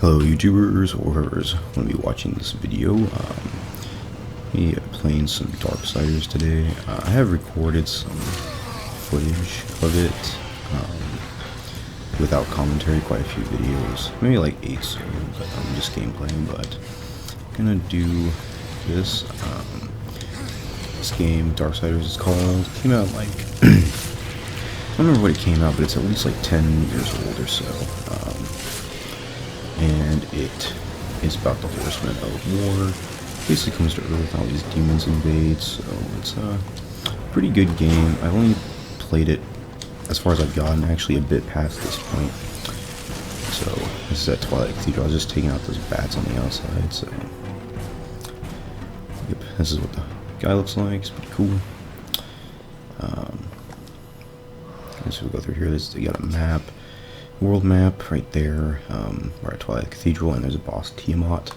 Hello YouTubers or whoever's going to be watching this video. Me playing some Darksiders today. I have recorded some footage of it without commentary, quite a few videos, maybe like 8 so, just gameplay, but I'm gonna do this. This game, Darksiders is called, came out like, I don't remember when it came out, but it's at least like 10 years old or so. And it is about the horsemen of war. Basically comes to Earth, all these demons invade, so it's a pretty good game. I only played it, as far as I've gotten, actually a bit past this point. So, this is at Twilight Cathedral. I was just taking out those bats on the outside, so... Yep, this is what the guy looks like. It's pretty cool. So we'll go through here. You got a map. World map right there. We're at Twilight Cathedral, and there's a boss, Tiamat.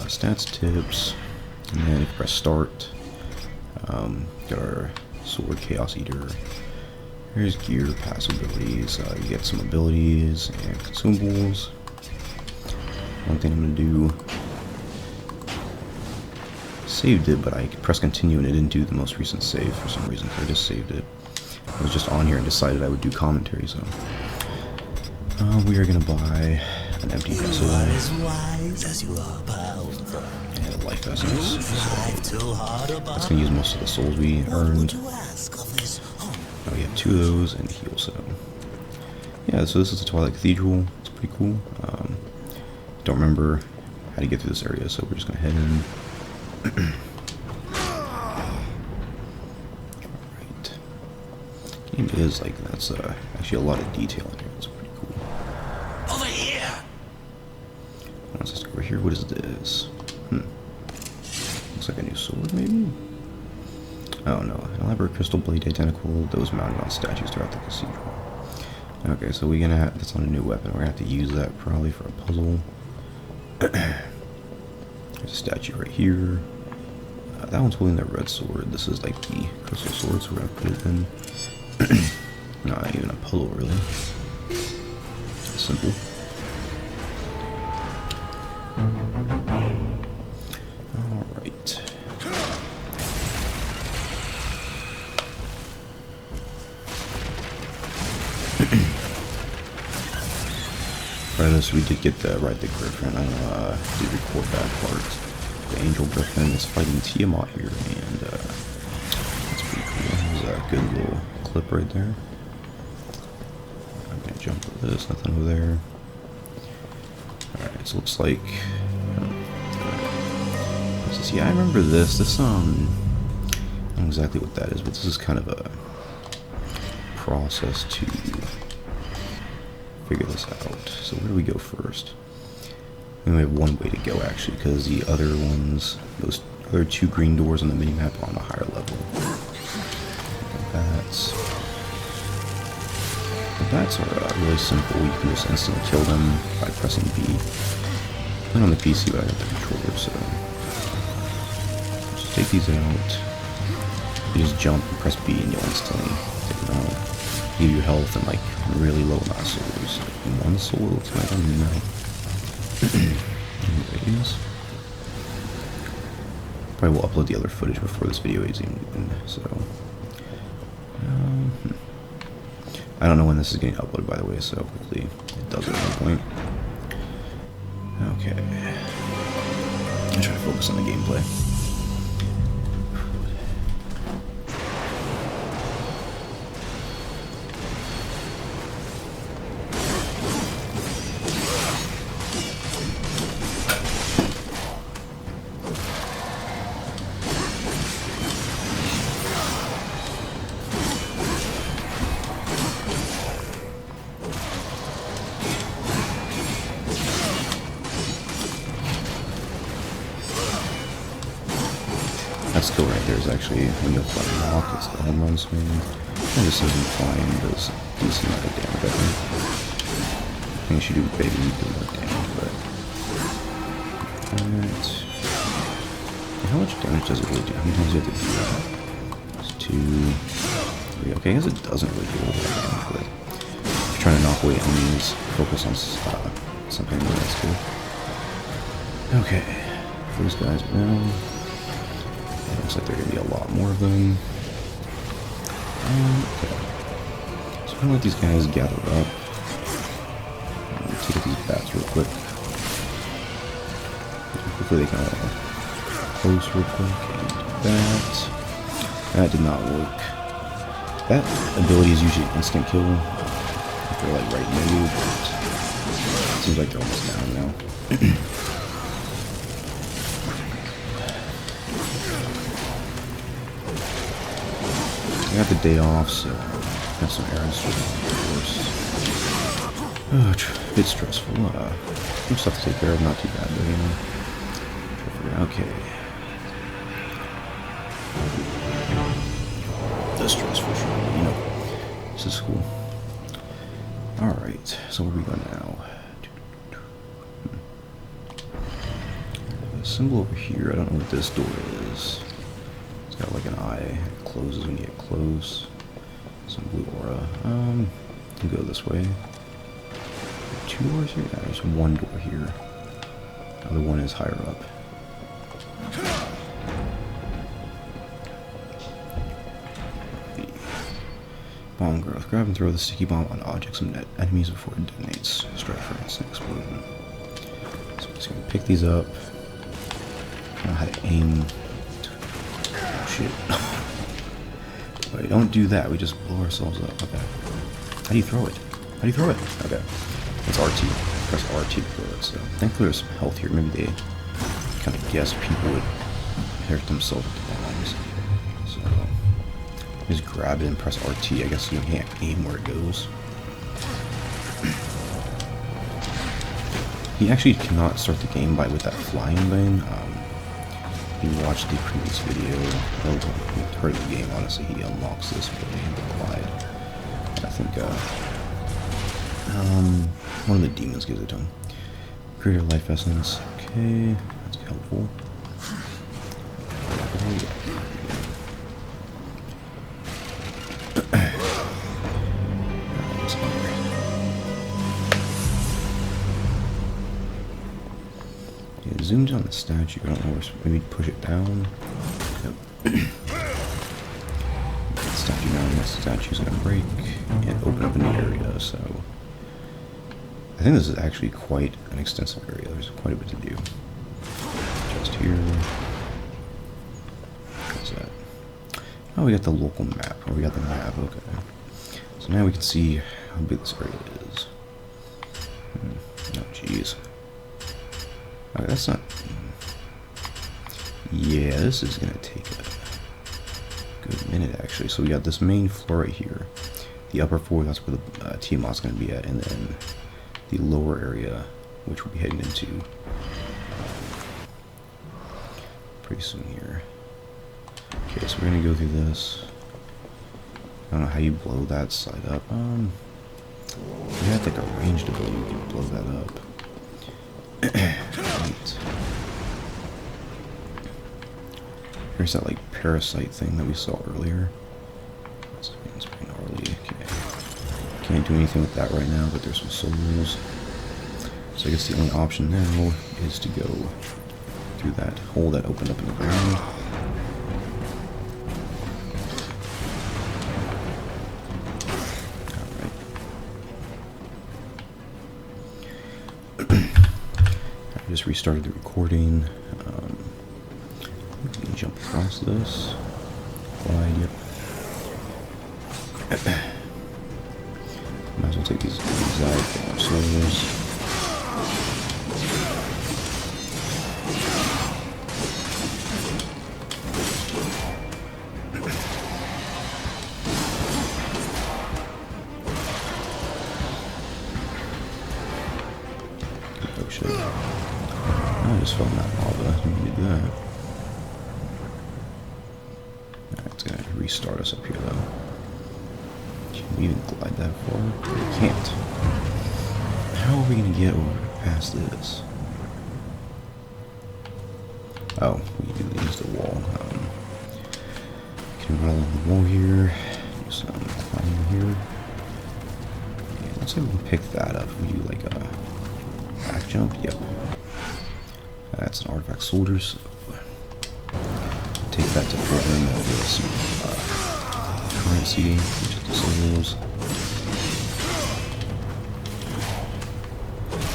Stats, tips, and then if you press start, got our sword, Chaos Eater. Here's gear, passive abilities. You get some abilities and consumables. One thing I'm gonna do, saved it, but I pressed continue and it didn't do the most recent save for some reason, so I just saved it. I was just on here and decided I would do commentary, so we are gonna buy an empty vessel and life essence. So that's gonna use most of the souls we earned. Oh, we have 2 of those and heal. So yeah, so this is the Twilight Cathedral. It's pretty cool. Don't remember how to get through this area, so we're just gonna head in. Alright. Game is like, that's actually a lot of detail in here. It's pretty cool. Over here. What's this over here? What is this? Looks like a new sword, maybe? Oh no, an elaborate crystal blade identical those mounted on statues throughout the cathedral. Okay, so we're gonna have, that's not a new weapon. We're gonna have to use that probably for a puzzle. There's a statue right here. That one's holding the red sword. This is like the crystal sword, so we're gonna put it in. Not even a puzzle, really. Simple. Alright. So we did get the ride the Griffin. I did record that part. The Angel Griffin is fighting Tiamat here, and that's pretty cool. There's a good little clip right there. I'm gonna jump over this, nothing over there. Alright, so it looks like yeah, I remember this. This I don't know exactly what that is, but this is kind of a process to figure this out. So where do we go first? We only have one way to go actually, because the other ones, those other 2 green doors on the minimap are on a higher level. The bats are really simple. You can just instantly kill them by pressing B. I'm on the PC, but I got the controller, so just take these out. You just jump and press B, and you'll instantly take them out. Give you health and like really low amount of souls. Like 1 soul, looks like, I don't even know. Anyways, probably will upload the other footage before this video is even done, so I don't know when this is getting uploaded, by the way, so hopefully it does at any point. Okay, I'm trying to focus on the gameplay. That skill right there is actually, when you apply a lock, it's the home run swing. And this isn't flying, does a decent amount of damage, I think. I think it should do maybe a bit more damage, but... Alright. How much damage does it really do? How many times do you have to do that? It's 2, 3. Okay, I guess it doesn't really do all that damage, but if you're trying to knock away enemies, focus on something that's good. Okay, those guys are down. Looks like there are going to be a lot more of them. Okay. So I'm going to let these guys gather up. Take out these bats real quick. Hopefully they can all close real quick. And that did not work. That ability is usually instant kill. If they're like right near you, but it seems like they're almost down now. I got the day off, so I got some errands to do, of course. Oh, a bit stressful. Some stuff to take care of, not too bad, but you know. Okay. That's stressful, sure, but you know, this is cool. Alright, so where we go now? A symbol over here, I don't know what this door is. It's got like an eye, it closes when you get close. Some blue aura. You go this way. 2 doors here? Yeah, there's 1 door here. The other one is higher up. Bomb growth. Grab and throw the sticky bomb on objects and enemies before it detonates. Strike for instant explosion. So I'm just gonna pick these up. I don't know how to aim. Oh shit. Wait, don't do that. We just blow ourselves up. Okay. How do you throw it? How do you throw it? Okay. It's RT. Press RT to throw it. So thankfully there's some health here. Maybe they kind of guess people would hurt themselves with the bombs. So just grab it and press RT. I guess you can't aim where it goes. He actually cannot start the game with that flying thing. If you watched the previous video, or the game, honestly, he unlocks this ability in the glide. I think one of the demons gives it to him. Greater life essence. Okay, that's helpful. Zoomed on the statue. I don't know where. Maybe push it down. Yep. Statue down. The statue's gonna break and open up a new area. So I think this is actually quite an extensive area. There's quite a bit to do. Just here. What's that? Oh, we got the local map. Oh, we got the map. Okay. So now we can see how big this area is. Oh, jeez. Okay, that's not... Yeah, this is going to take a good minute, actually. So we got this main floor right here. The upper floor, that's where the Tiamat's going to be at. And then the lower area, which we'll be heading into pretty soon here. Okay, so we're going to go through this. I don't know how you blow that side up. You have like a ranged ability, you can blow that up. Right. Here's that like parasite thing that we saw earlier. It's pretty gnarly. Okay. Can't do anything with that right now, but there's some souls. So I guess the only option now is to go through that hole that opened up in the ground. Just restarted the recording. We can jump across this. Glide, yep. Might as well take these anxiety souls. Oh shit. I just fell in that lava. Let me do that. Alright, it's gonna restart us up here though. Can we even glide that far? We can't. How are we gonna get over past this? Oh, we can use the wall. Can we run along the wall here? Do some climbing here. Yeah, looks like we can pick that up. We do like a jump? Yep. That's an artifact soldier, so take that to program and we'll see currency, which is the souls.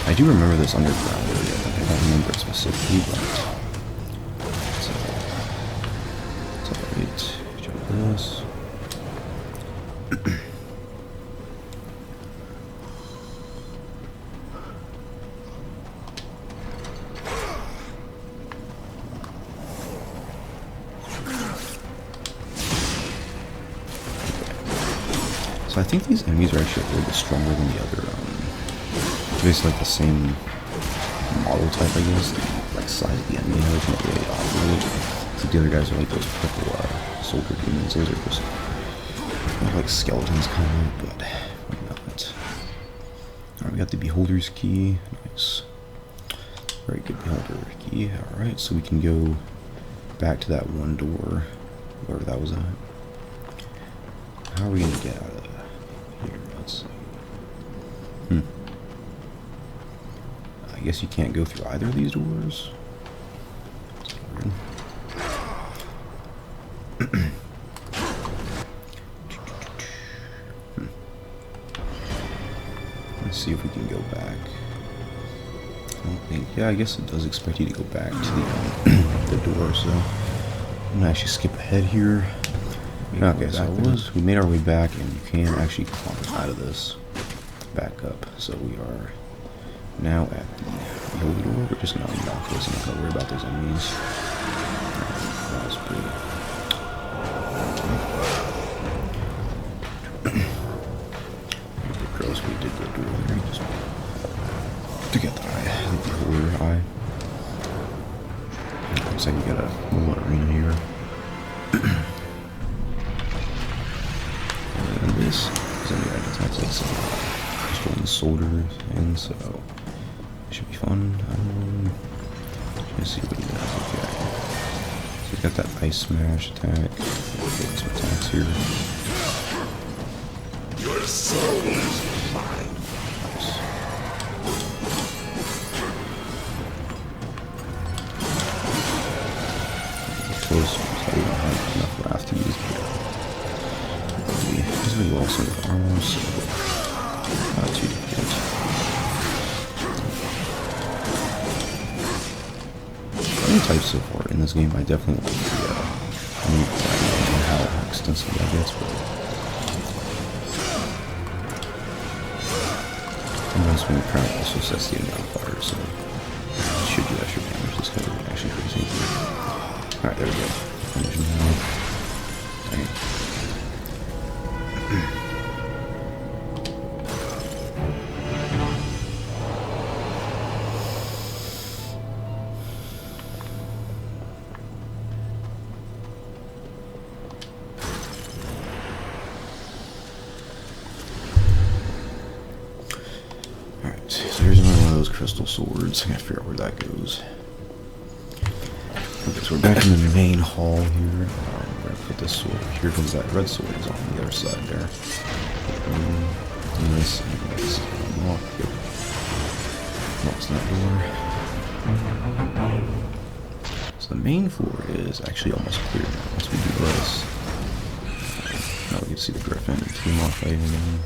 I do remember this underground area, but I don't remember it specifically, but it's alright. Jump this. So I think these enemies are actually a little bit stronger than the other, basically like the same model type, I guess, like size of the enemy, it's not really operate. So the other guys are like those purple soldier demons, those are just like skeletons kind of, but not. Alright, we got the Beholder's Key, nice. Very good Beholder Key, alright, so we can go back to that one door, wherever that was at. How are we going to get out of here? Let's see. I guess you can't go through either of these doors. That's weird. Let's see if we can go back. I don't think. Yeah, I guess it does expect you to go back to the door, so I'm gonna actually skip ahead here. Okay, so we made our way back, and you can actually climb out of this back up. So we are now at the holy door. We're just gonna unlock this. I'm not gonna worry about those enemies. That was pretty. A bit gross. We did go through there just to get the eye, the holy eye. Looks like we got a little arena here. This is only attacks like some stolen soldiers, and so it should be fun. Let's see what he does. Okay, so he's got that ice smash attack. Get some attacks here. Your soul is mine. Nice. Close. So we don't have enough wrath to use. He's really well also with armor, so not too difficult. Any types so far in this game, I definitely like the I don't know how extensive that gets, but and once when you crack, also sets the enemy on fire, so it should do extra damage. This guy is actually crazy. Alright, there we go. Finish him now. Dang. Alright, so here's another one of those crystal swords. I gotta figure out where that goes. Okay, so we're back in the main hall here. We're gonna put this sword here because that red sword is on the other side there. This is unlock. Yep. Locks that door. So the main floor is actually almost clear now. Once we do this, now we can see the Griffin and team off fighting again.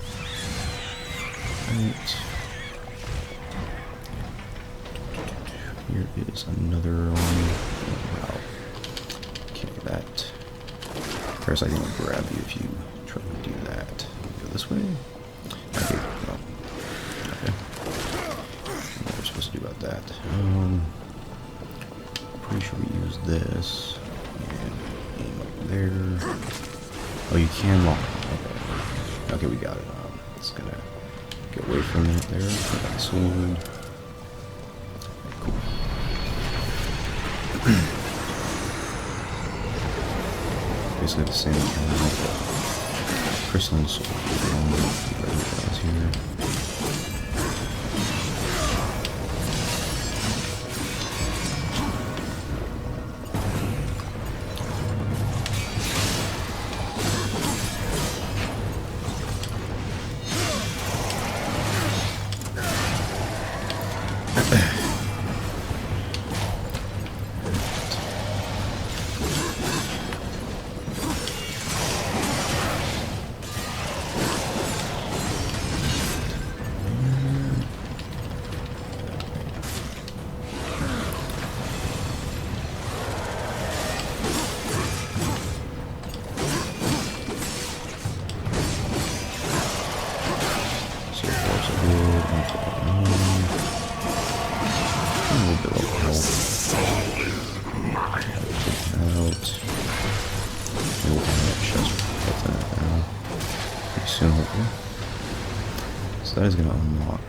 Right. Here is another one. Wow. Okay, that Parasite will grab you if you try to do that. Go this way. Okay, no. Okay. What we're supposed to do about that? Pretty sure we use this and aim up there. Oh, you can lock. Okay. Okay, we got it. It's gonna get away from it there. Got the sword. Cool. Basically the same crystalline sword. Here. So that is going to unlock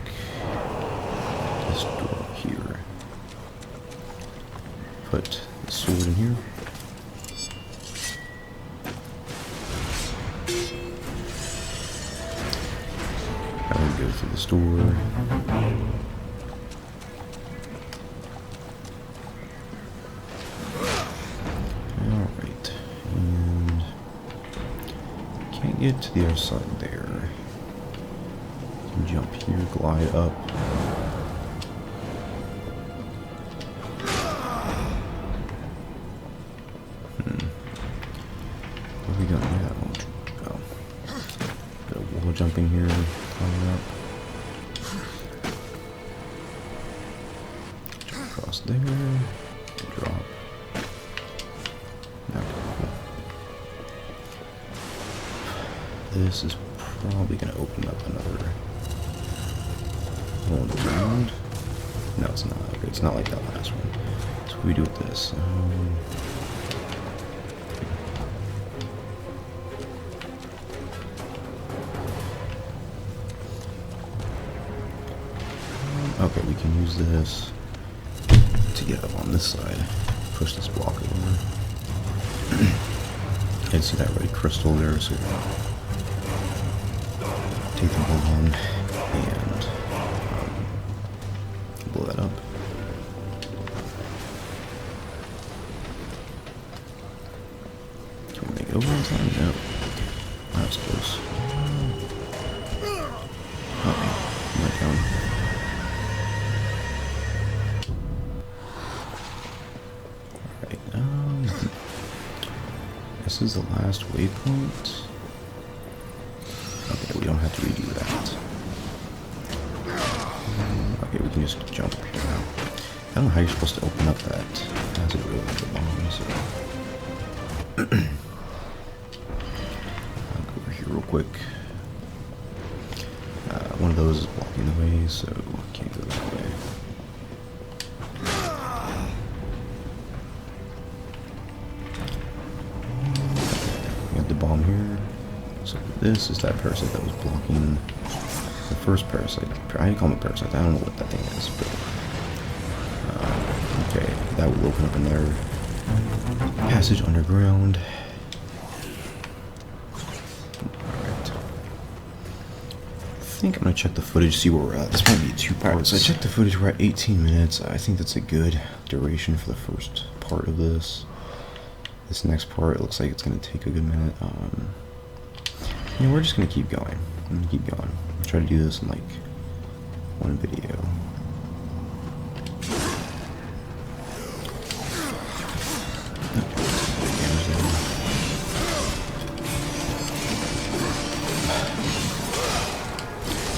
this door here. Put the sword in here. I would go through this door. Alright. And can't get to the other side there. Jump here, glide up. What have we got now? Oh. Bit of wall jumping here, climb up. Jump across there. Drop. Okay, cool. This is probably going to open up another one around. No, it's not. Okay, it's not like that last one. So what do we do with this? Okay, we can use this to get up on this side. Push this block over. And see that red crystal there, so take the balloon and blow that up. Can we make it over in time? No. That was close. Okay, right down. Alright, this is the last waypoint. Okay, we don't have to redo that. Okay, we can just jump up here now. I don't know how you're supposed to open up that as it really belongs, so. I'll go over here real quick. One of those is blocking the way, so I can't go that way. We got the bomb here. So this is that parasite that was blocking the first parasite. I call it a parasite. I don't know what that thing is, but okay, that will open up another passage underground. Alright. I think I'm gonna check the footage, see where we're at. This might be 2 parts. I checked the footage, we're at 18 minutes. I think that's a good duration for the first part of this. This next part, it looks like it's gonna take a good minute. You know, we're just gonna keep going. I'm gonna keep going. I'll try to do this in like one video.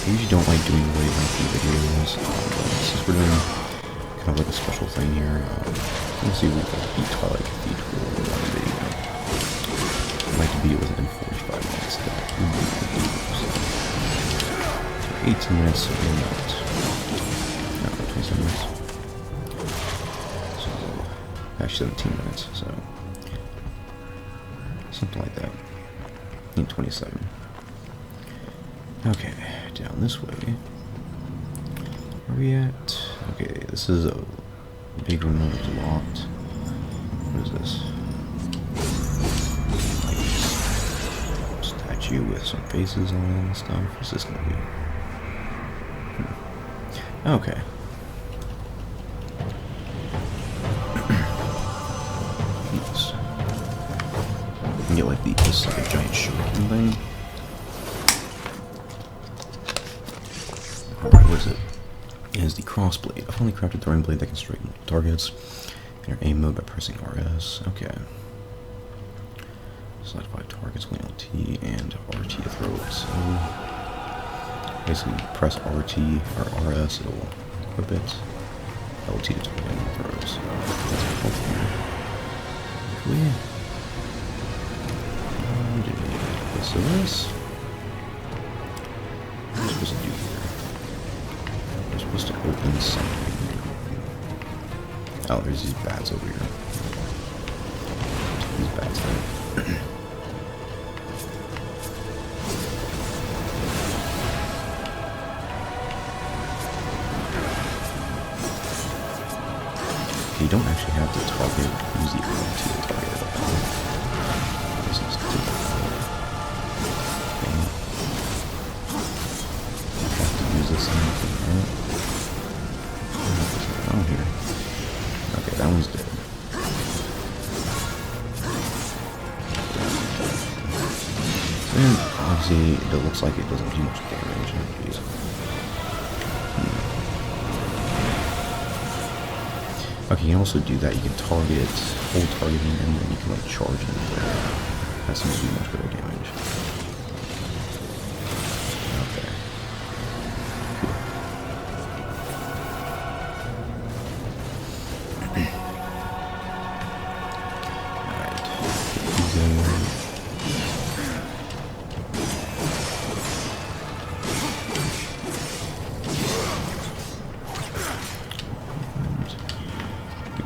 I usually don't like doing really lengthy videos, but since we're doing kind of like a special thing here, let's see if we can beat Twilight Cathedral in one video. I'd like to beat it within 45 minutes. So 18 minutes, so we're not. No, 27 minutes. So, actually 17 minutes, so. Something like that. I think 27. Okay, down this way. Where are we at? Okay, this is a big room that is locked. What is this? Statue with some faces on it and stuff. What's this gonna be? Okay. Nice. We can get like this like a giant shuriken thing. Alright, what is it? is the crossblade. A finely crafted throwing blade that can strike multiple targets in your aim mode by pressing RS. Okay. Select 5 targets, when LT and RT to throw it. So basically press RT or RS, it'll equip it. LT to target and throw it. So that's helpful. Hopefully. So this. What am I supposed to do here? We're supposed to open something. Oh, there's these bats over here. These bats there. You don't actually have to target, use the ability to target it. This is difficult. I have to use this thing, right? What's going on here? Okay, that one's dead. And obviously, it looks like it doesn't do much damage. Okay, you can also do that. You can target, hold targeting, and then you can like charge it. That seems to do much better damage. Okay.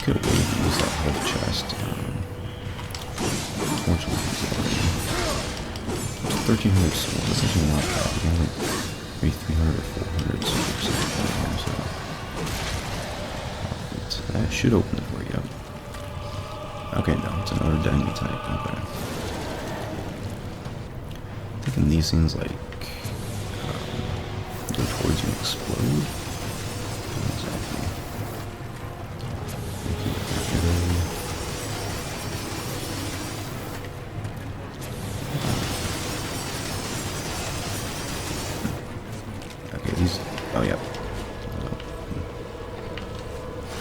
Could have really used that whole chest. Unfortunately, 1,300 souls. That's actually not bad. We got like maybe 300 or 400 souls. So that should open the door. Yep. Okay, no, it's another enemy type. Okay. I'm thinking these things like go towards you and explode. Exactly. Okay, these. Oh, yeah.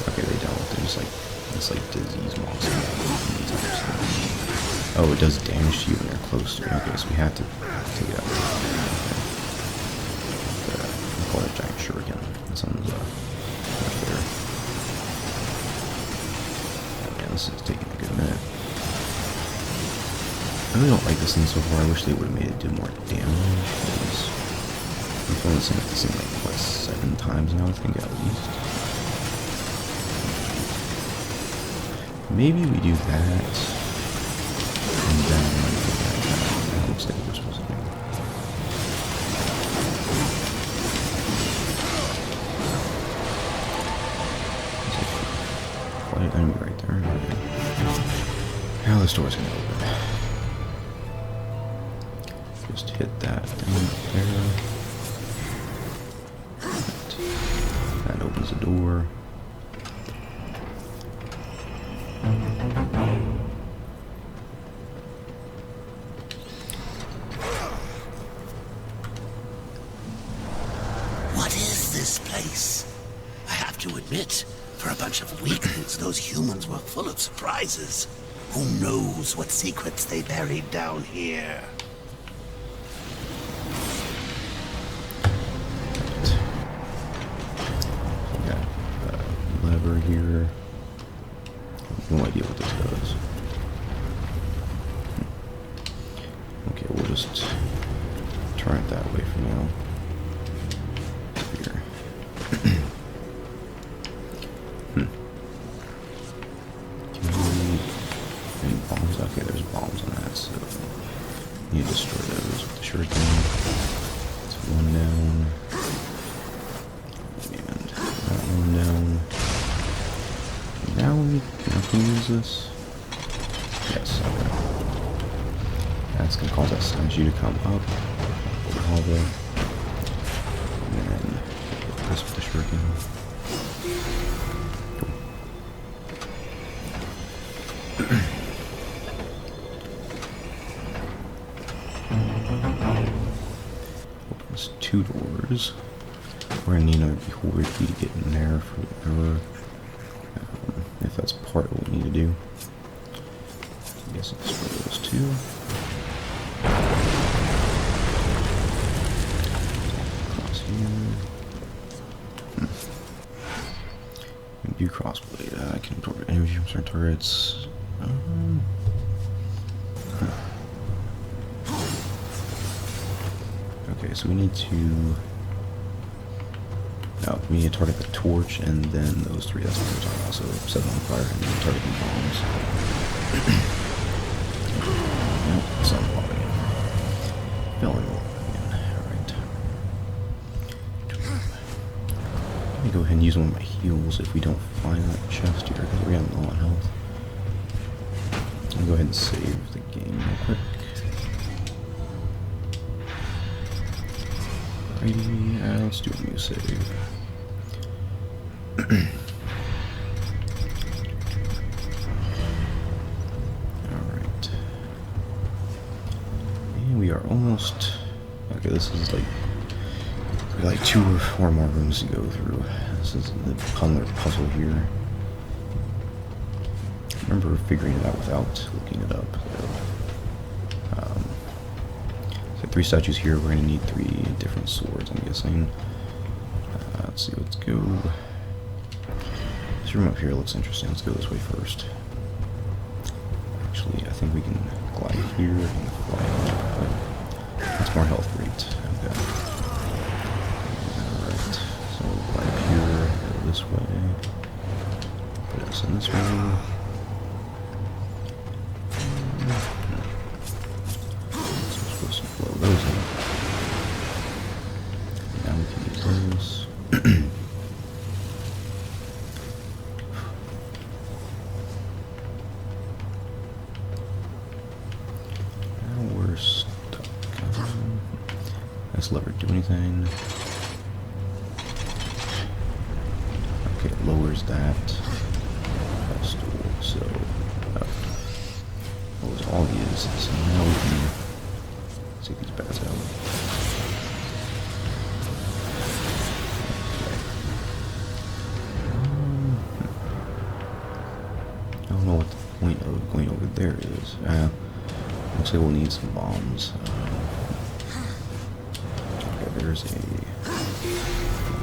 Okay, they don't. They're just like. It's like disease monster. Oh, it does damage to you when you're close to it. Okay, so we have to take it out. Okay. I'll call it a giant shuriken. That sounds much better. Oh man, this is taking a good minute. I really don't like this thing so far. I wish they would have made it do more damage. I've only seen this thing like, what, 7 times now, I think, at least. Maybe we do that. And then that looks like we're supposed to do. There's a enemy right there. Okay. Now this door's gonna open. Just hit that thing up there. That opens the door. What is this place? I have to admit, for a bunch of weaklings, those humans were full of surprises. Who knows what secrets they buried down here? Lever here. No idea what this does. Okay, we'll just try it that way for now. Here. Any bombs? Okay, there's bombs on that, so you need to destroy those with the shuriken. That's one down. And that one down. Now can we use this? Yes, okay. That's gonna cause that statue to come up. Lava. And then this with the shuriken. Opens 2 doors. we're gonna need another beholder key to get in there for whatever. If that's part of what we need to do. I guess it's for those two. Cross here. View crossblade. I can absorb energy from certain targets. Okay, so we need to. No, we need to target the torch and then those three. That's what we're talking about. So set them on fire and then target the bombs. Nope, it's on water again. Fell in water again. Alright. Let me go ahead and use one of my heals if we don't find that chest here because we're getting low on health. Let me go ahead and save the game real quick. Alrighty, let's do a new save. Alright. And we are almost... Okay, this is like 2 or 4 more rooms to go through. This is the puzzle here. I remember figuring it out without looking it up. So 3 statues here. We're going to need 3 different swords, I'm guessing. Let's see, let's go. This room up here looks interesting. Let's go this way first. Actually, I think we can glide here and fly up. That's more health rate. Okay. Alright, so we'll glide up here, go this way. Put us in this way. Those in. Now we can use those. Now we're stuck. This lever do anything? Okay, it lowers that. Stool, so lowers all these. So now we can take these bats out. I don't know what the point of going over there is. Looks like we'll need some bombs. Okay, there's another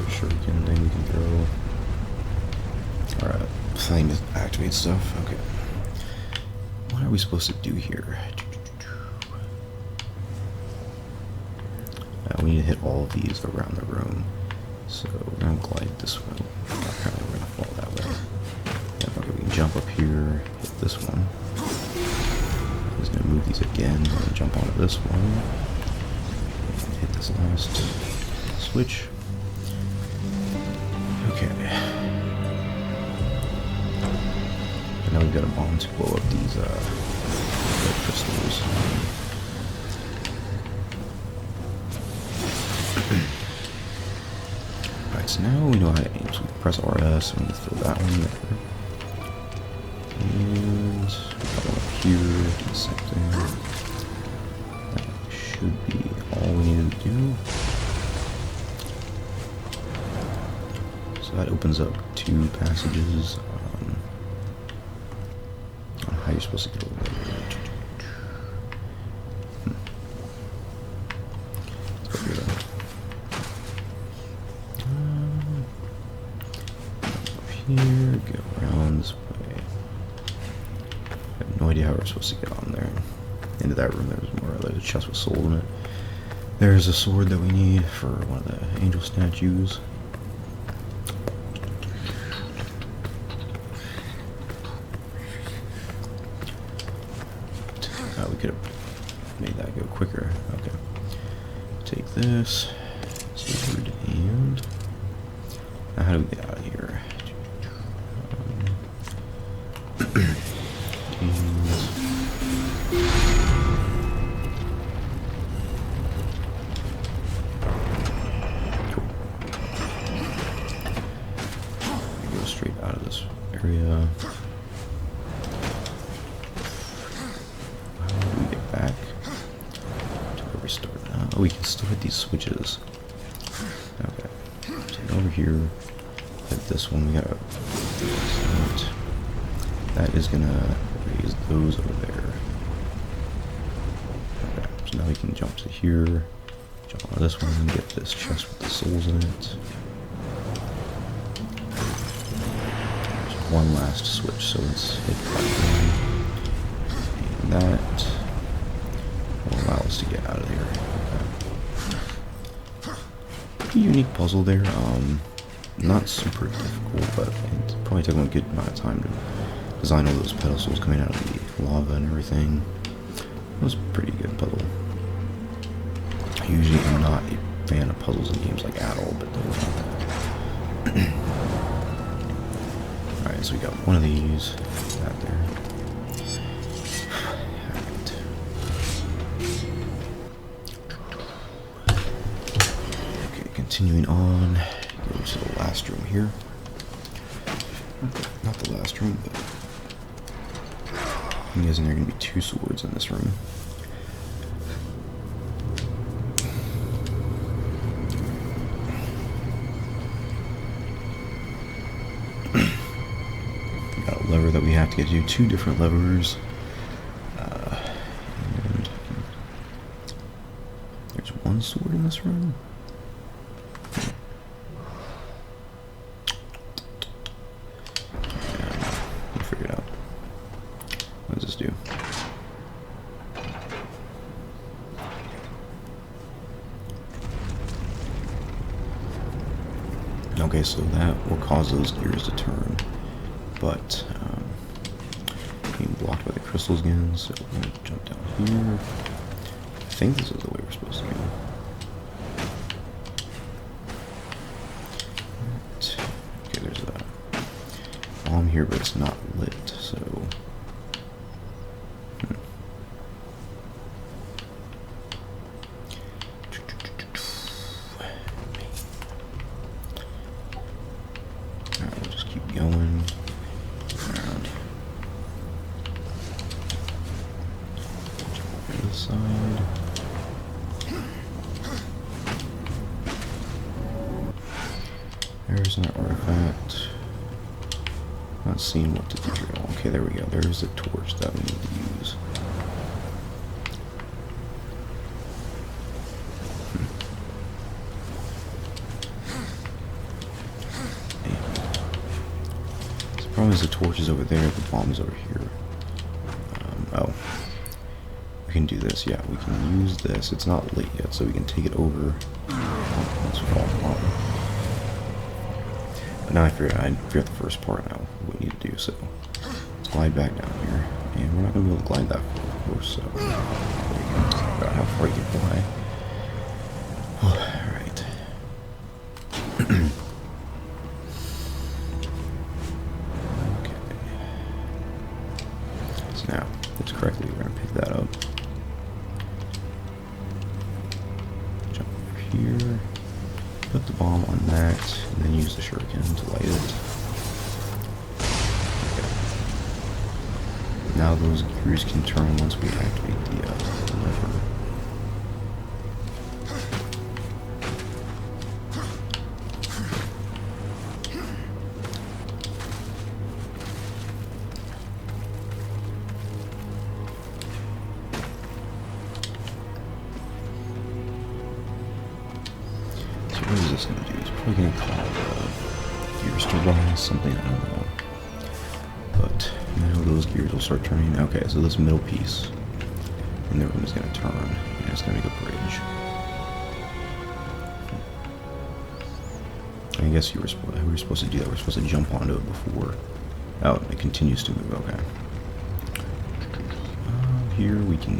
shuriken thing we can throw. Alright, thing to activate stuff. Okay. What are we supposed to do here? We need to hit all of these around the room. So we're going to glide this way. Apparently we're going to fall that way. Yeah, okay, we can jump up here, hit this one. He's going to move these again, and jump onto this one. And hit this last switch. Okay. And now we've got a bomb to blow up these red crystals. Alright, so now we know how to aim. So we press RS and we throw that one there. And that one up here, do the same thing. That should be all we need to do. So that opens up 2 passages on how you're supposed to get over there. Here, go around this way. I have no idea how we're supposed to get on there. Into that room, there's a chest with soul in it. There's a sword that we need for one of the angel statues. We could have made that go quicker. Okay. Take this sword and now how do we get out of here? Go straight out of this area. How do we get back to where we started? Oh, we can still hit these switches. Okay. Take here. Hit this one. We gotta. That is gonna raise those over there. Okay, so now we can jump to here. Jump on this one and get this chest with the souls in it. There's one last switch, so let's hit that one. And that will allow us to get out of here. Okay. Pretty unique puzzle there. Not super difficult, but it probably took a good amount of time to design all those pedestals coming out of the lava and everything. It was a pretty good puzzle. I usually am not a fan of puzzles in games like at all, but there was not that. Alright, so we got one of these. That there. Alright. Okay, continuing on. Go to the last room here. Not the last room, but I'm guessing there are going to be 2 swords in this room. Got a lever that we have to get to, 2 different levers. And there's 1 sword in this room. We'll figure it out. What does this do? Okay, so that will cause those gears to turn, but being blocked by the crystals again, so we're going to jump down here. I think this is the way we're supposed to go. Right. Okay, there's a bomb here, but it's not lit, so... We'll just keep going around this side. There's an artifact. Not seeing what to do here. Okay, there we go. There's the torch that we need to use. The problem is the torch is over there, the bomb is over here. Oh. We can do this, yeah, we can use this. It's not lit yet, so we can take it over. Let's fall off. But now I forgot the first part now, what we need to do, so let's glide back down here. And we're not going to be able to glide that far, of course, so there you go. About how far you can fly. Alright. Now, that's correctly, we're going to pick that up. Jump over here. Put the bomb on that, and then use the shuriken to light it. Okay. Now those gears can turn once we activate the lever. What is this going to do? It's probably going to call gears to rise, something, I don't know. But now those gears will start turning. Okay, so this middle piece in the room is going to turn, and it's going to make a bridge. I guess we were supposed to do that. We're supposed to jump onto it before. Oh, it continues to move. Okay. Here we can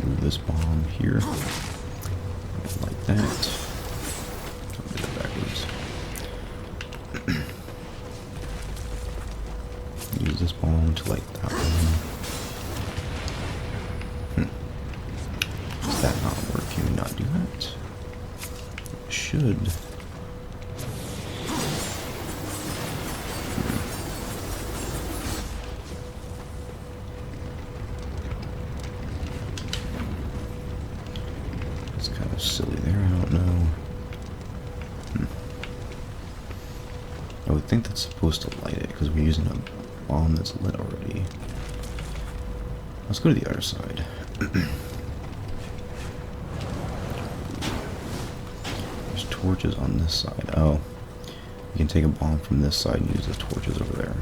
move this bomb here, like that. Use this bomb to light that one. Does that not work? Can we not do that? It should. It's kind of silly there, I don't know. think that's supposed to light it because we're using a bomb that's lit already. Let's go to the other side. There's torches on this side. Oh, you can take a bomb from this side and use the torches over there.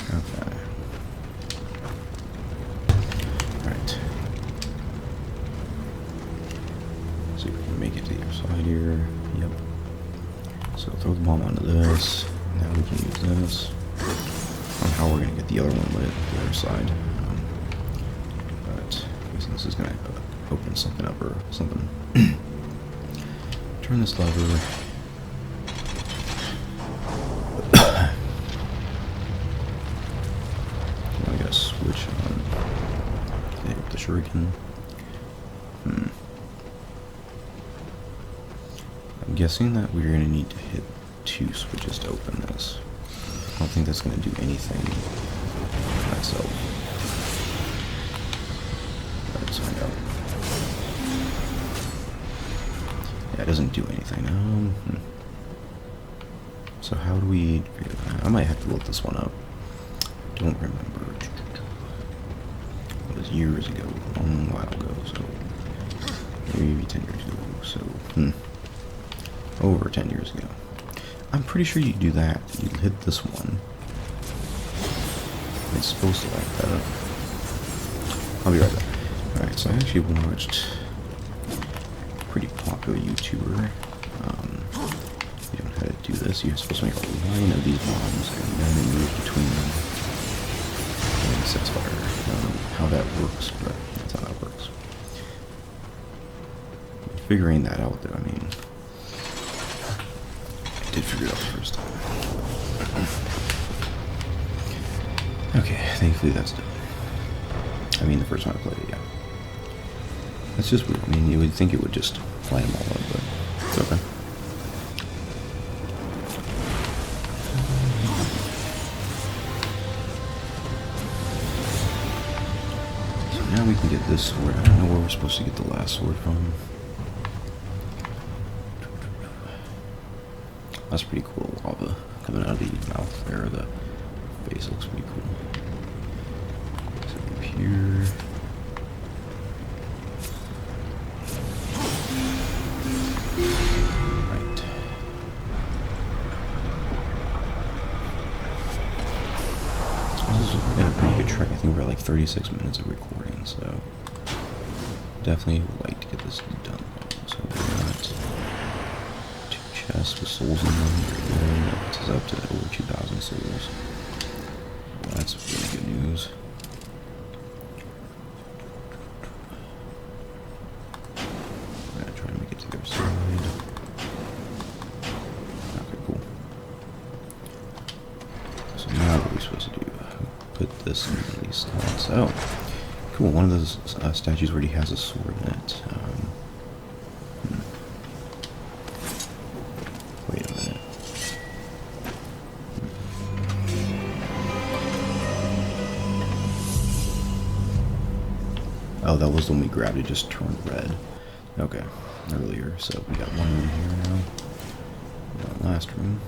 Okay. Alright. See if we can make it to the other side here. Yep. So throw the bomb onto this. Now we can use this. I don't know how we're going to get the other one lit, the other side. But this is going to open something up or something. Turn this lever. Now we got to switch on. Okay, with the shuriken. I'm guessing that we're going to need to hit 2 switches to open this. I don't think that's going to do anything by itself. Let's find out. Yeah, it doesn't do anything. So how do we figure that out? I might have to look this one up. Don't remember. It was years ago, a long while ago, so maybe 10 years ago. So, over 10 years ago. I'm pretty sure you do that. You hit this one. It's supposed to light that up. I'll be right back. Alright, so I actually watched a pretty popular YouTuber. You know how to do this. You're supposed to make a line of these bombs and then move between them. And it sets fire. I don't know how that works, but that's how that works. Figuring that out though, I mean, I did figure it out the first time. Okay, thankfully that's done. I mean, the first time I played it, yeah. That's just weird. I mean, you would think it would just light them all up, but it's okay. So now we can get this sword. I don't know where we're supposed to get the last sword from. That's pretty cool, lava coming out of the mouth there, the face looks pretty cool. So up here. Right. This is a pretty good track. I think we're at like 36 minutes of recording, so definitely would like to get this done. So we got chests with souls in them. Very good. That puts us up to over 2,000 souls. Well, that's really good news. I'm gonna try and make it to the other side. Okay, cool. So now what are we supposed to do? Put this in these slots. Oh, cool. One of those statues already has a sword in it. Wait a minute. Oh, that was when we grabbed it, just turned red. Okay, earlier. So we got one room here now. We got last room.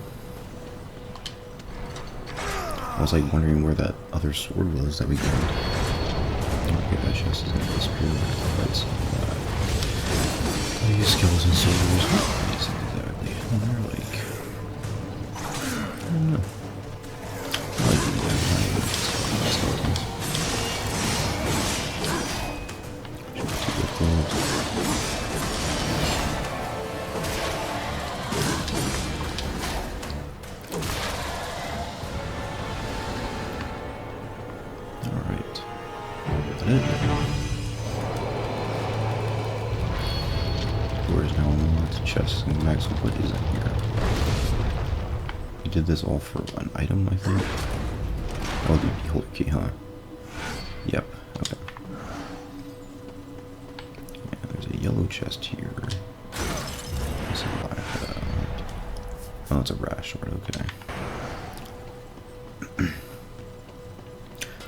I was like wondering where that other sword was that we grabbed. Okay, that chest is gonna disappear. That's these skeleton soldiers. Exactly. And they're like, I don't know. I like these guys. Skeletons. Alright. Door is now unlocked. Chest and max. What is in here? We did this all for an item, I think. Oh, the beholder key, huh? Yep. Okay. Yeah, there's a yellow chest here. It's a black. Oh, it's a brass sword. Okay.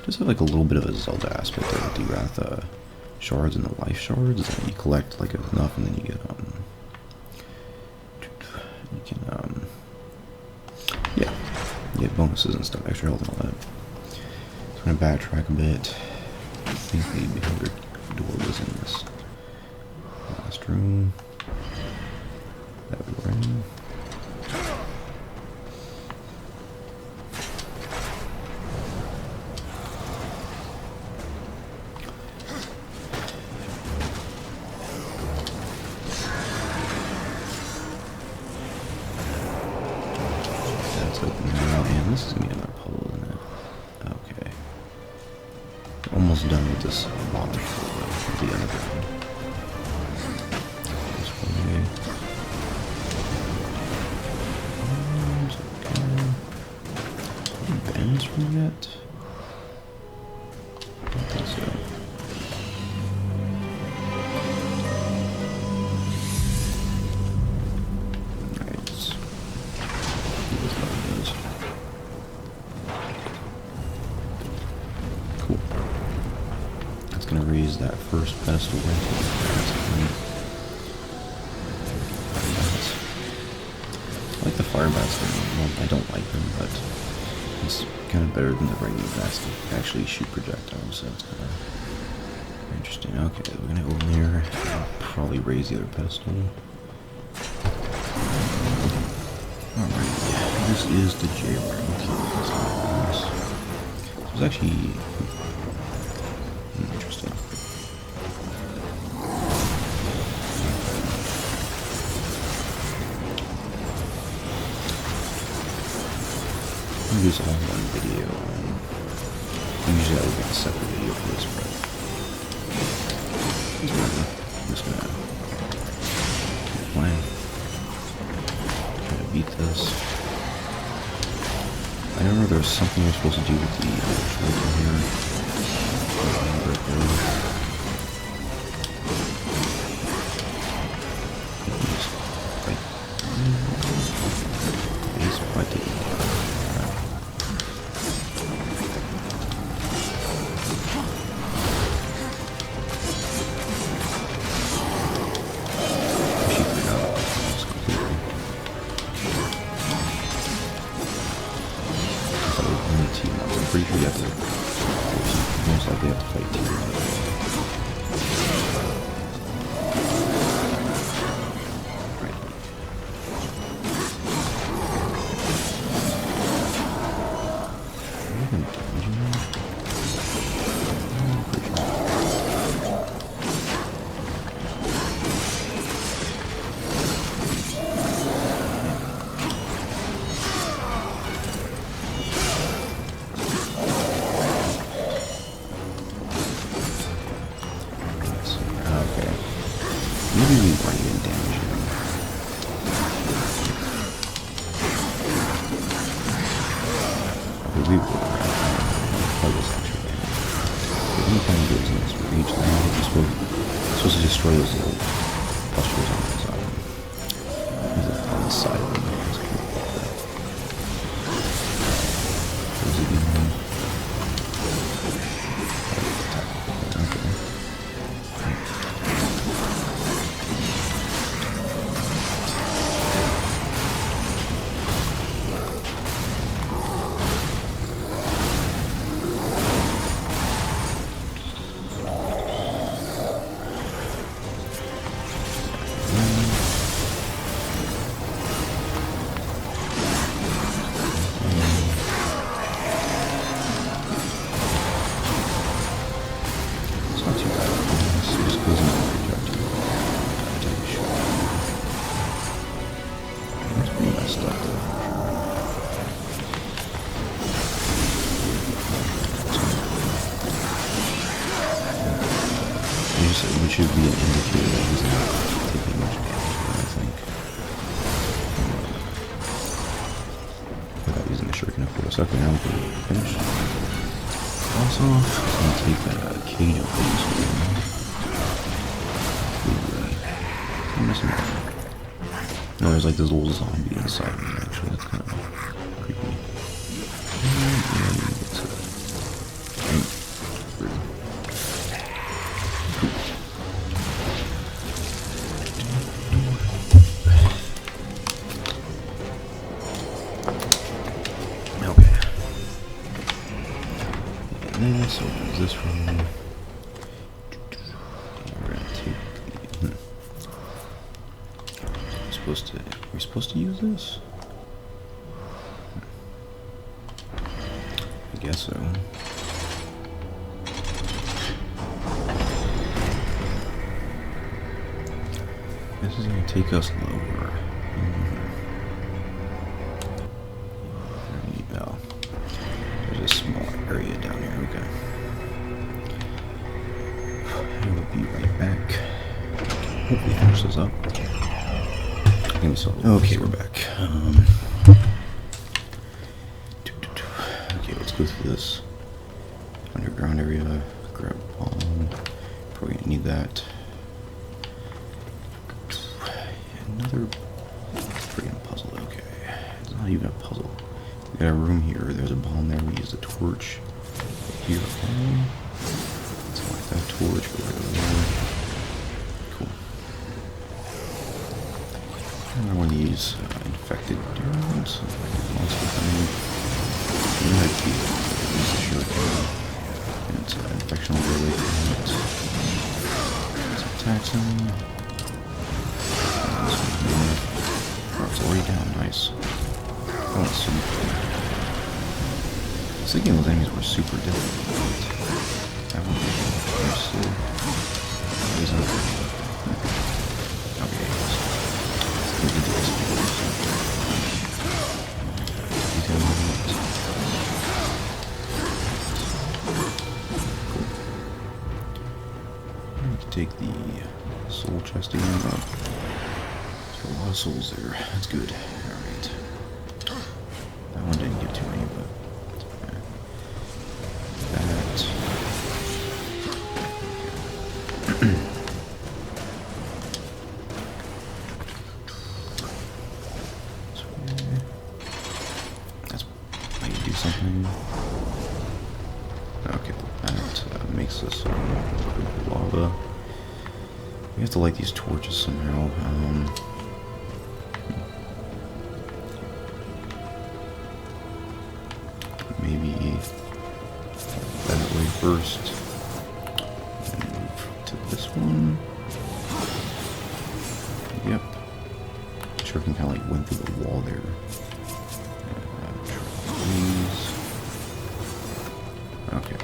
Does have like a little bit of a Zelda aspect there with the Wrath shards and the life shards. And you collect like enough, and then you get you can yeah. You get bonuses and stuff, extra health and all that. So I'm gonna backtrack a bit. I think the beholder door was in this last room that we were in. That's open now, and this is gonna be another puzzle, isn't it? Okay. Almost done with this bottom floor, though, the underground. This way. Okay. Any bends from yet? I don't think so. Alright, let's see what this button does. Cool. That's gonna raise that first pedestal right to the I like the fire bats thing. Well, I don't like them, but it's kind of better than the regular bats that actually shoot projectiles, so it's kind of interesting. Okay, we're gonna go in there and probably raise the other pedestal. Alright, this is the jail room. Okay, it's actually interesting. Use all one video, and usually I would make a separate video for this, but I'm just gonna keep playing, try to beat this. I know there's something you're supposed to do with the electrode in here. Right there. Just fight. He's fighting. Pretty sure you have to, most likely have to fight two. Right. Are you even damaging them? Pretty sure. Maybe we weren't even damaging them. Okay, we were. That was actually damage. But any time it goes in this range now, it's supposed to destroy those little pustules on the side. On the side of them. There's a good one. Okay. Which should be an indicator that he's not taking much damage, I think. Without using the shuriken, of course. Okay, now we're finished. Also, I'm going to take that cage of things I'm missing one. No, there's like this little zombie inside of me, actually. That's kind of creepy. this, opens this room. And we're gonna take the, we're supposed to use this? I guess so. This is gonna take us lower. Oh, there's a small area down here. Okay. I will be right back. Hopefully finish this up. Okay, we're back. Okay, let's go through this underground area. Grab a bomb. Probably gonna need that. Another freaking puzzle. Okay, it's not even a puzzle. We got a room here. There's a bomb there. We use the torch. Here. Let's light that torch. Go right over there. Cool. Another one of these infected dudes. Monster thing. You know how to keep it. And it's infection overlay. Let's attack him. Oh, it's already down. Nice. Oh, it's super. I was thinking those enemies were super difficult. That one was so. Okay. Let's do this. Cool. We can take the soul chest again up. A lot of souls there. That's good. Alright. That one didn't get too many, but that. So, that's how you do something. Okay, that makes this lava. We have to light these torches somehow. Maybe that way first, and move to this one. Yep. Sure can kind of like went through the wall there. Okay.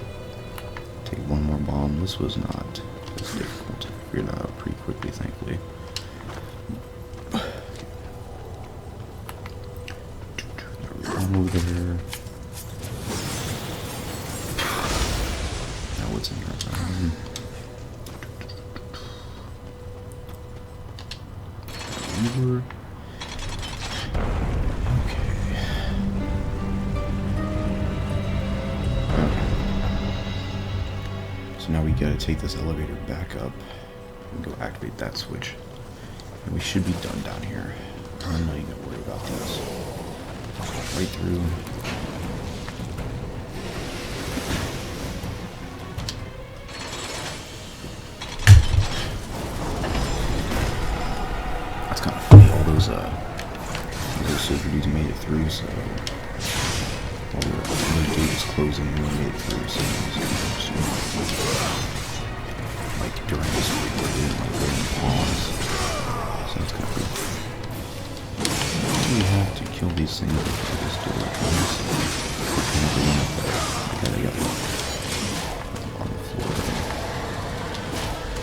Take one more bomb. This was not this difficult. Figured that out pretty quickly, thankfully. One over there. What's in here? Okay. So now we gotta take this elevator back up and go activate that switch. And we should be done down here. I'm not even gonna worry about this. Right through. Those soldier dudes made it through, so while the gate was closing, we made it through, so like during this week, we're doing like waiting pause, so that's kind of cool. We have to kill these things before this door opens. Okay, they got on the floor.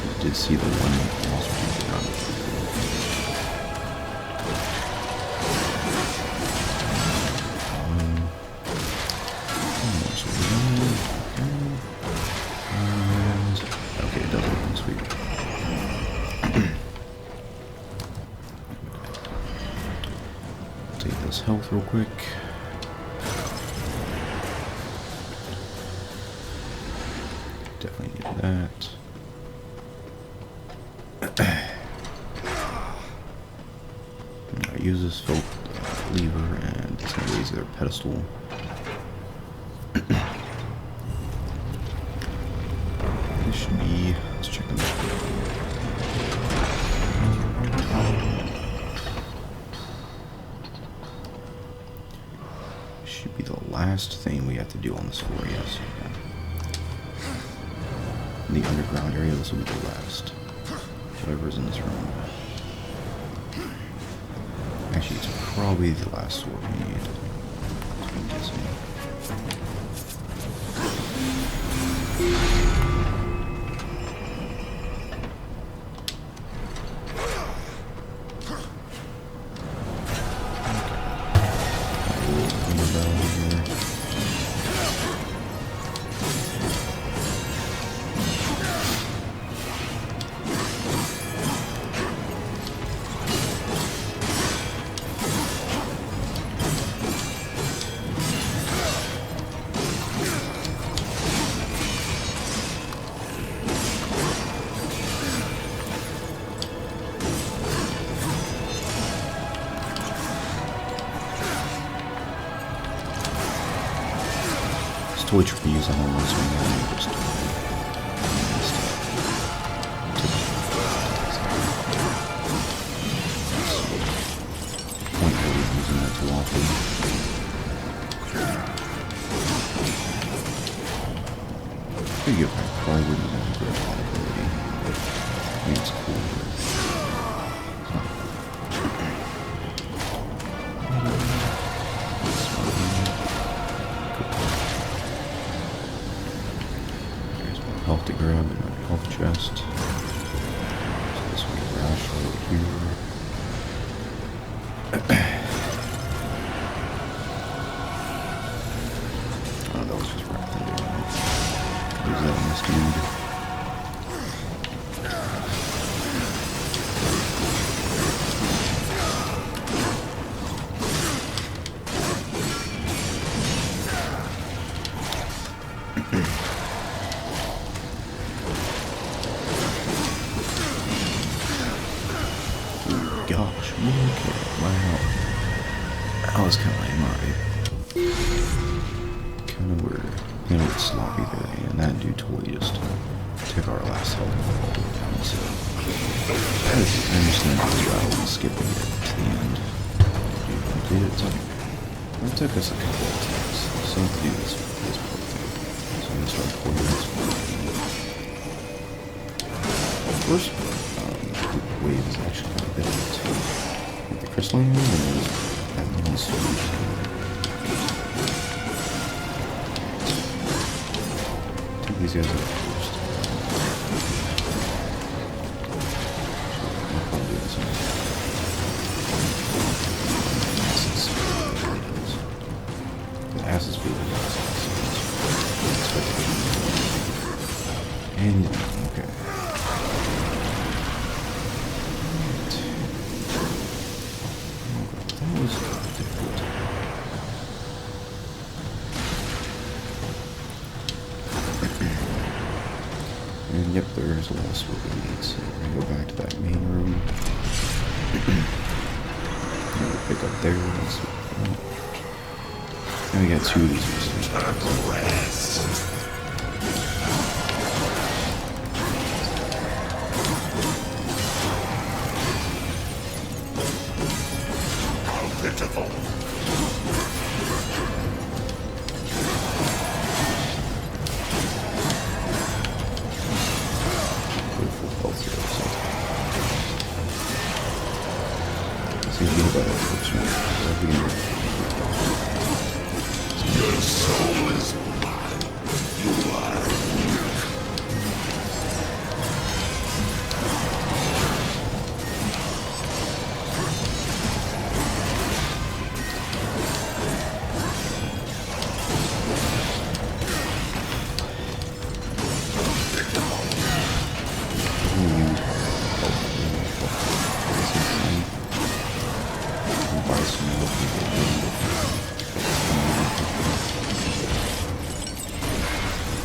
I did see the one monster around the floor. Okay, it does open, sweet. Take this health real quick. Definitely need that. I use this lever and it's gonna raise their pedestal. This should be. Let's check them out. Should be the last thing we have to do on this floor, yes. in the underground area. This will be the last. Whatever's in this room. Actually, it's probably the last sword we need. That's what I'm guessing. Toy trees on all this one. Just point really using that too often. I think I probably wouldn't have a great lot of ability, but I think it's cool. Health to grab and a health chest. So this will get Rash over here. Oh, that was just right there. Use that on this dude. Gosh, okay, wow. That was kind of lame, alright. Kind of weird. Kind of sloppy there, and that dude totally just took our last health all the way down, so I understand why we'll be skipping it to the end. We completed it, so it took us a couple of attempts, so to do this playthrough. So I'm going to start recording this one. First wave is actually kind of different. With the crystalline wave, and there's that little sword. Take these guys out first. I'll probably do this one. The acid speed is and okay. And yep, there's a lot of sword we need, so we're gonna go back to that main room. Pick up there. And we got two of these. How pitiful. Your soul is mine. You are weak.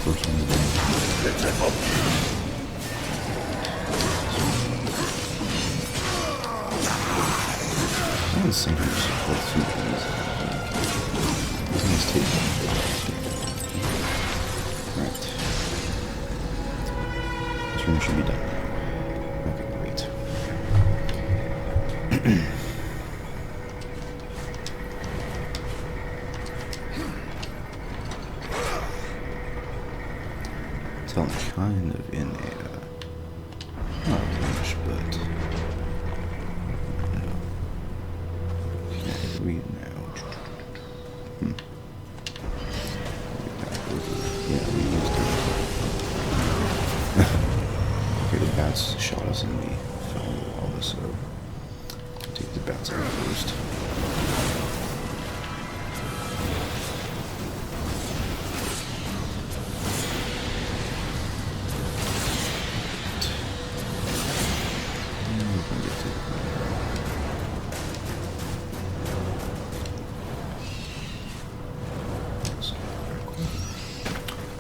First one today. I was thinking we should put two of these. These nice tape. Right. This room should be done. Okay, great. tell I'm kind of in a, not a rush, but, okay, we now, yeah, we used it. Okay, the bats shot us and we fell into the lava, so I'll take the bats out first.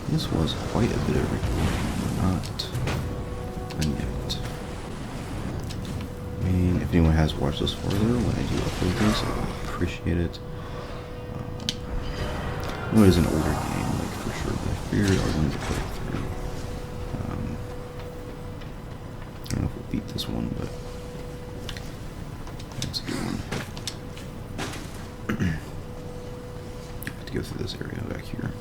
This was quite a bit of recording, but not done yet. I mean, if anyone has watched this further when I do upload this, I would appreciate it. I know it is an older game, like for sure, but I figured I wanted to play it through. I don't know if we'll beat this one, but that's a good one. I have to go through this area back here.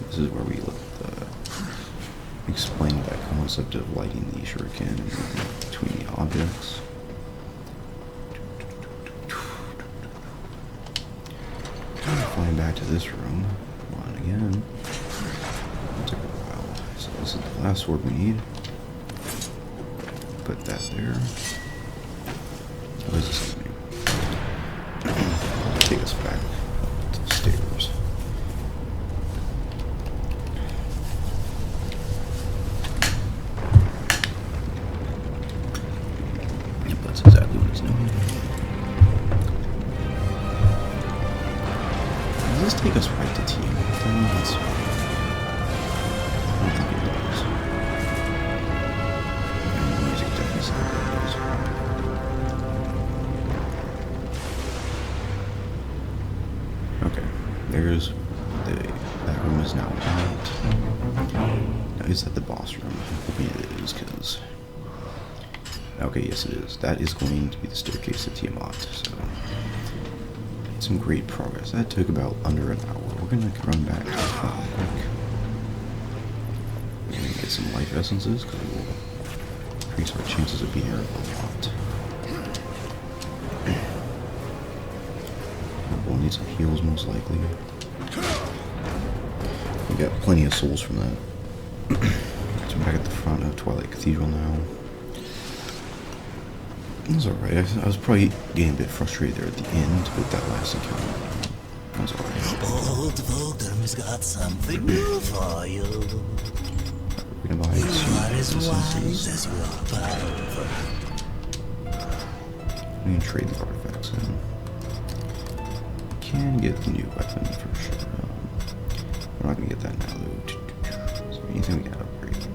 This is where we explain that concept of lighting the shuriken between the objects. Flying back to this room. Come on again. It took a while. So this is the last sword we need. Put that there. What is this thing? Take us back to the stairs. That's exactly what it's doing. Does this take us right to team? I don't think it does. And the music definitely said that it does. Okay, there's that room is now out. Now, is that the boss room? I'm hoping it is, because... Okay, yes it is. That is going to be the staircase to Tiamat, so... some great progress. That took about under an hour. We're gonna run back to the front real quick. We're gonna get some life essences, because it will increase our chances of being here a lot. We'll need some heals, most likely. We got plenty of souls from that. So we're back at the front of Twilight Cathedral now. It was alright. I was probably getting a bit frustrated there at the end with that last encounter. That was alright. Old Volderm's got something new for you. We're gonna buy You are as some wise essences. as you are powerful. We can trade the artifacts in. Can get the new weapon for sure. We're not gonna get that now though. Is there anything we can upgrade?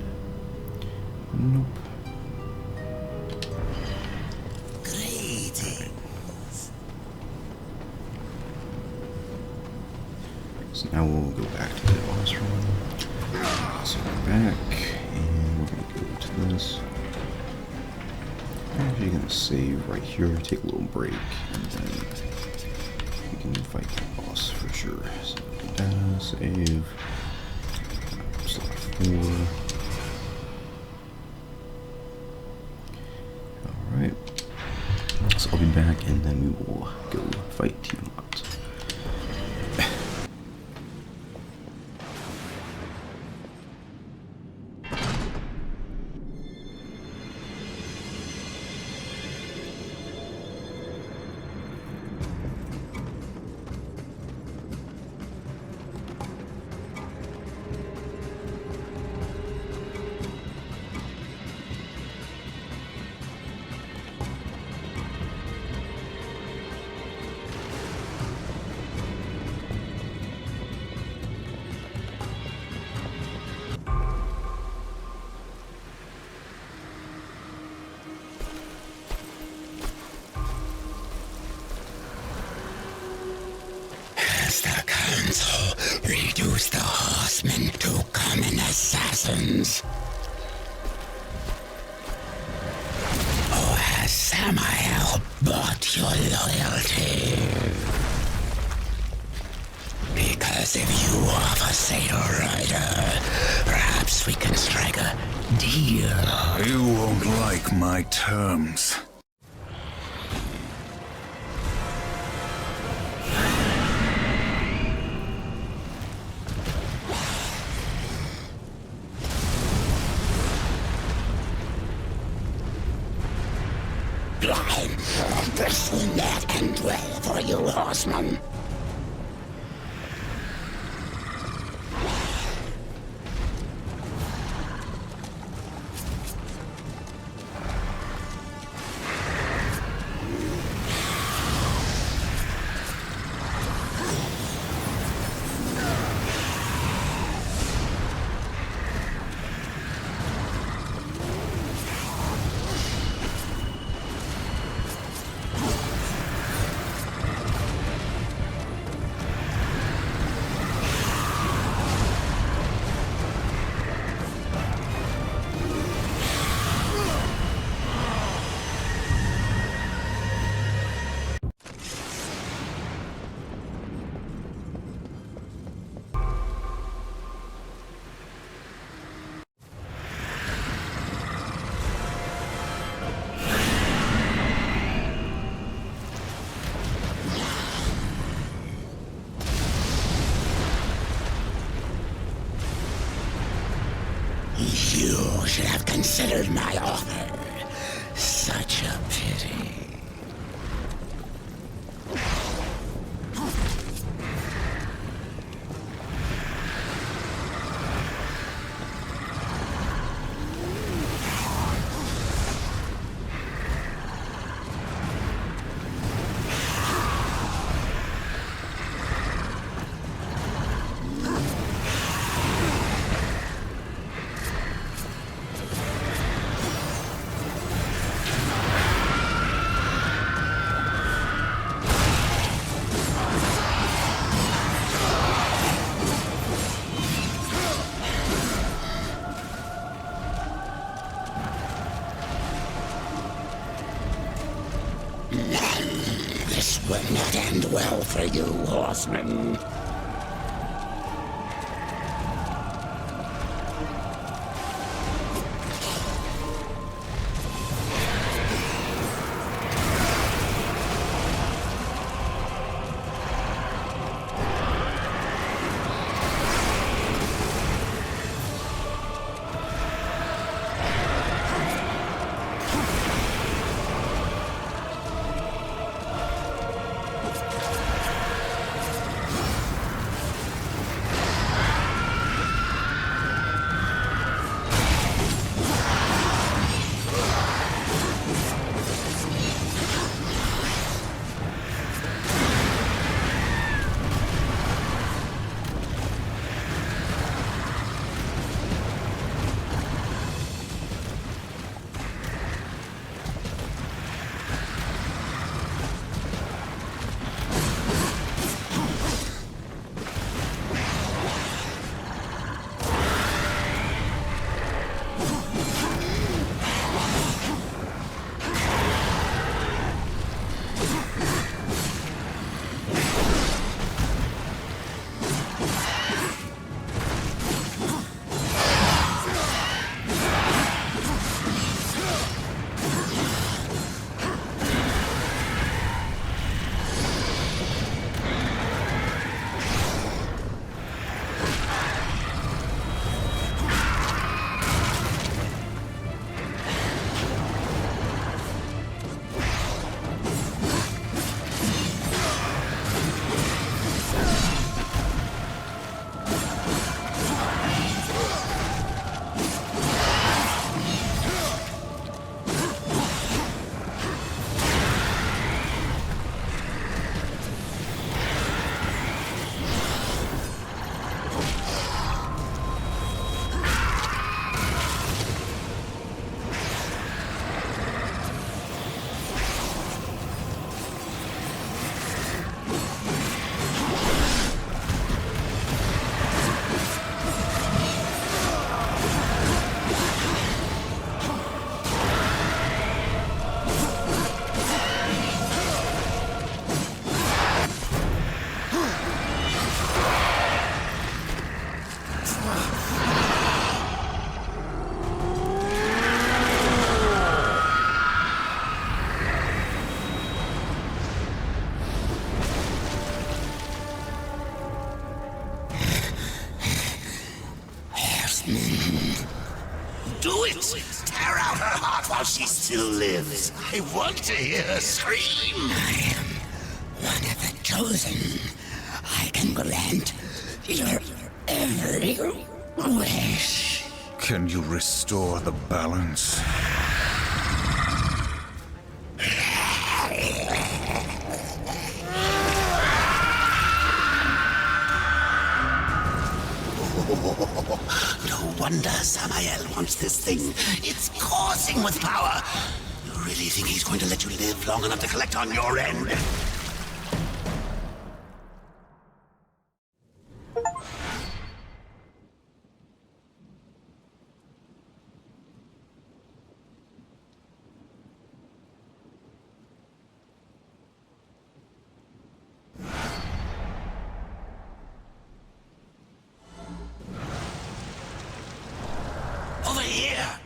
Nope. So now we'll go back to the boss room. So we're back, and we're gonna go to this. I'm actually gonna save right here, take a little break, and then we can fight the boss for sure. So save. Slot 4. Alright. So I'll be back, and then we will go fight Tiamat. The council reduce the horsemen to common assassins. Or has Samael bought your loyalty? Because as if you are for sale, Rider. Perhaps we can strike a deal. You won't like my terms. Blind, this will not end well for you, horseman. You should have considered my offer. Such a pity. This will not end well for you, horseman. Tear out her heart while she still lives. I want to hear her scream. I am one of the chosen. I can grant your every wish. Can you restore the balance? No wonder Samael wants this thing. It's coursing with power. You really think he's going to let you live long enough to collect on your end? Over here!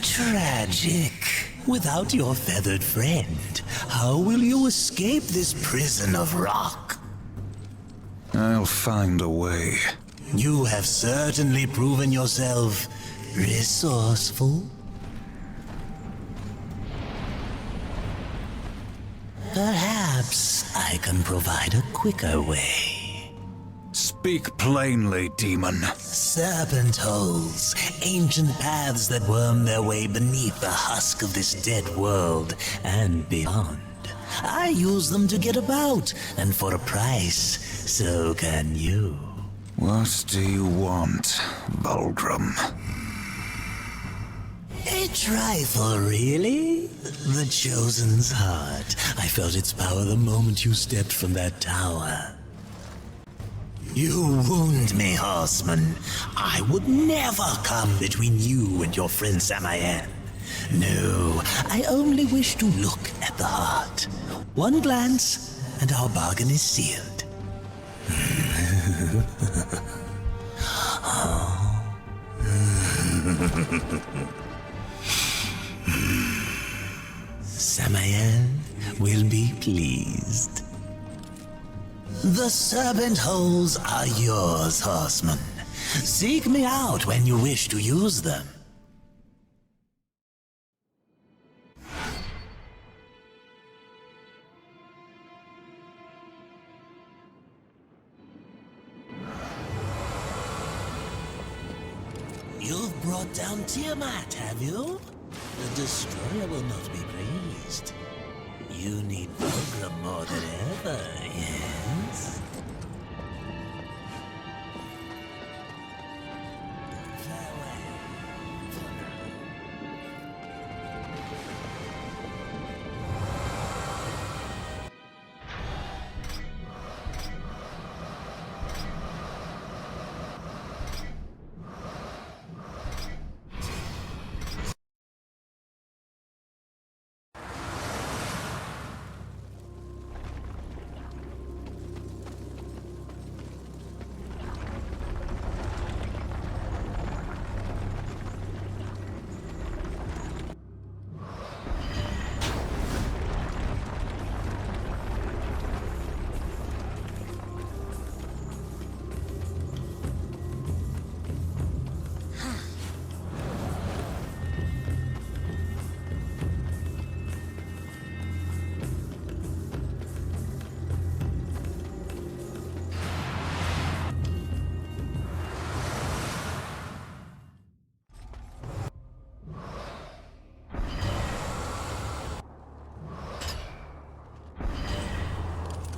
Tragic. Without your feathered friend, how will you escape this prison of rock? I'll find a way. You have certainly proven yourself resourceful. Perhaps I can provide a quicker way. Speak plainly, demon. Serpent holes, ancient paths that worm their way beneath the husk of this dead world and beyond. I use them to get about, and for a price, so can you. What do you want, Bulgrim? A trifle, really? The Chosen's heart. I felt its power the moment you stepped from that tower. You wound me, horseman. I would never come between you and your friend Samael. No, I only wish to look at the heart. One glance, and our bargain is sealed. Samael will be pleased. The serpent holes are yours, horseman. Seek me out when you wish to use them. You've brought down Tiamat, have you? The Destroyer will not be pleased. You need Bulgrim more than ever, yes?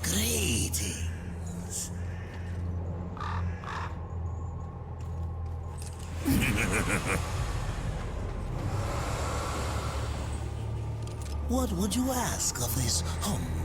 Greetings. What would you ask of this humble